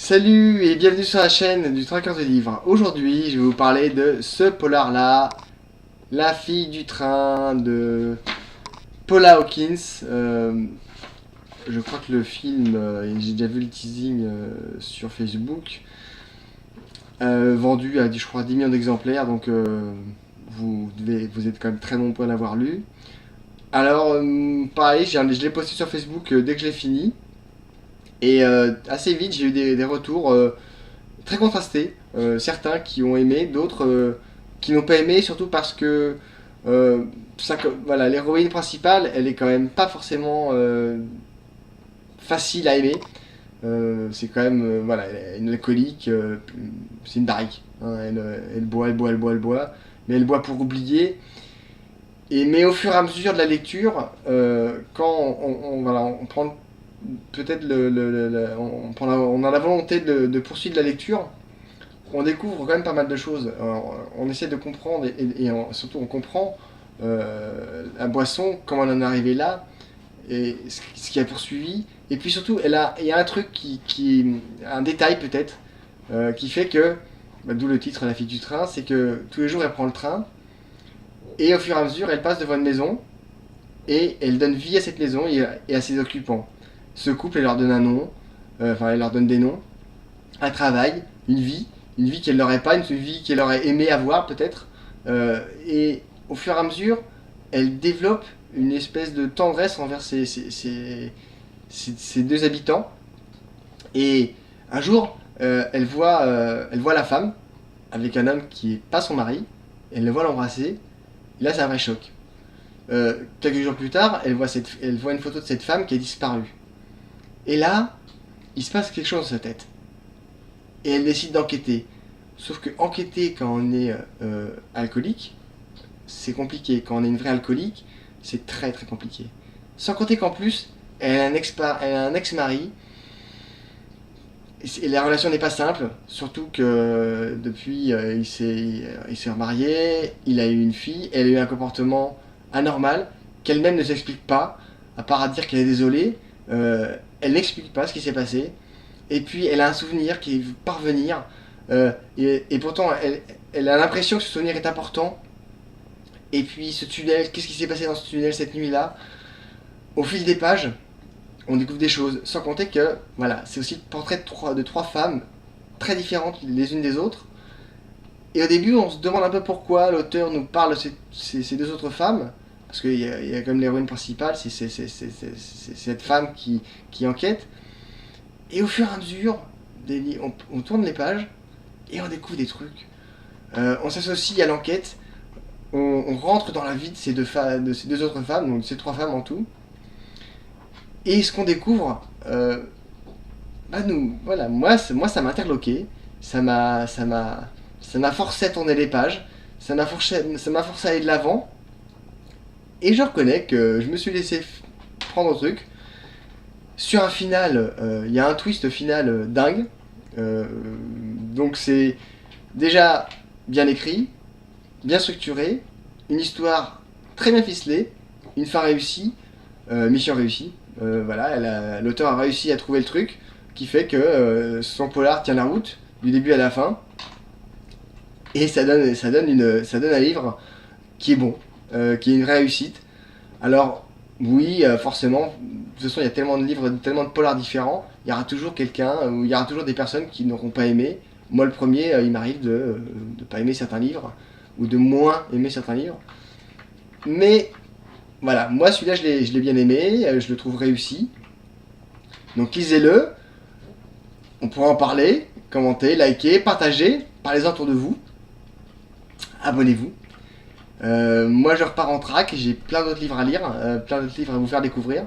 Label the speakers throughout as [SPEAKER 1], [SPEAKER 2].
[SPEAKER 1] Salut et bienvenue sur la chaîne du Traqueur de livres. Aujourd'hui, je vais vous parler de ce polar-là, La fille du train de Paula Hawkins. Je crois que le film, j'ai déjà vu le teasing sur Facebook, vendu à, je crois, 10 millions d'exemplaires, donc vous êtes quand même très nombreux à l'avoir lu. Alors, pareil, je l'ai posté sur Facebook dès que je l'ai fini. Et assez vite, j'ai eu des retours très contrastés. Certains qui ont aimé, d'autres qui n'ont pas aimé, surtout parce que voilà, l'héroïne principale, elle est quand même pas forcément facile à aimer. C'est quand même voilà, elle est une alcoolique, c'est une barrique. Hein, elle boit, elle boit, elle boit, elle boit, mais elle boit pour oublier. Mais au fur et à mesure de la lecture, quand voilà, on prend peut-être on a la volonté de poursuivre la lecture, on découvre quand même pas mal de choses. On essaie de comprendre surtout on comprend la boisson, comment elle en est arrivée là, et ce qui a poursuivi. Et puis surtout, il y a un truc un détail peut-être, qui fait que, d'où le titre La fille du train, c'est que tous les jours elle prend le train, et au fur et à mesure elle passe devant une maison, et elle donne vie à cette maison et à ses occupants. Ce couple, elle leur donne un nom, elle leur donne des noms, un travail, une vie qu'elle n'aurait pas, une vie qu'elle aurait aimé avoir peut-être. Et au fur et à mesure, elle développe une espèce de tendresse envers ces deux habitants. Et un jour, elle voit la femme avec un homme qui n'est pas son mari, elle le voit l'embrasser, et là c'est un vrai choc. Quelques jours plus tard, elle voit une photo de cette femme qui a disparu. Et là, il se passe quelque chose dans sa tête. Et elle décide d'enquêter. Sauf que enquêter quand on est alcoolique, c'est compliqué. Quand on est une vraie alcoolique, c'est très très compliqué. Sans compter qu'en plus, elle a un ex-mari. Et la relation n'est pas simple. Surtout que depuis, il s'est remarié, il a eu une fille, elle a eu un comportement anormal qu'elle-même ne s'explique pas, à part à dire qu'elle est désolée. Elle n'explique pas ce qui s'est passé. Et puis elle a un souvenir qui veut parvenir. Et pourtant, elle a l'impression que ce souvenir est important. Et puis ce tunnel, qu'est-ce qui s'est passé dans ce tunnel cette nuit-là? Au fil des pages, on découvre des choses. Sans compter que, voilà, c'est aussi le portrait de trois femmes très différentes les unes des autres. Et au début, on se demande un peu pourquoi l'auteur nous parle de ces deux autres femmes. Parce qu'il y a quand même l'héroïne principale, c'est cette femme qui enquête. Et au fur et à mesure, on tourne les pages et on découvre des trucs. On s'associe à l'enquête, on rentre dans la vie de de ces deux autres femmes, donc de ces trois femmes en tout. Et ce qu'on découvre, voilà, moi ça m'a interloqué, ça m'a forcé à tourner les pages, ça m'a forcé à aller de l'avant. Et je reconnais que je me suis laissé prendre au truc. Sur un final, il y a un twist final dingue. Donc c'est déjà bien écrit, bien structuré, une histoire très bien ficelée, une fin réussie, mission réussie. Voilà, l'auteur a réussi à trouver le truc qui fait que son polar tient la route du début à la fin. Et ça donne un livre qui est bon, qui est une réussite. Alors, oui, forcément, de toute façon, il y a tellement de livres, tellement de polars différents, il y aura toujours quelqu'un, ou il y aura toujours des personnes qui n'auront pas aimé. Moi, le premier, il m'arrive de ne pas aimer certains livres, ou de moins aimer certains livres. Mais, voilà, moi, celui-là, je l'ai bien aimé, je le trouve réussi. Donc, lisez-le, on pourra en parler, commenter, liker, partager, parlez-en autour de vous, abonnez-vous. Moi je repars en track, j'ai plein d'autres livres à lire, plein d'autres livres à vous faire découvrir.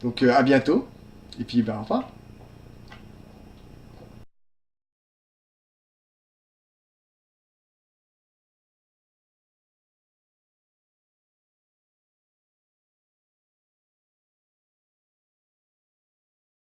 [SPEAKER 1] Donc à bientôt, et puis au revoir.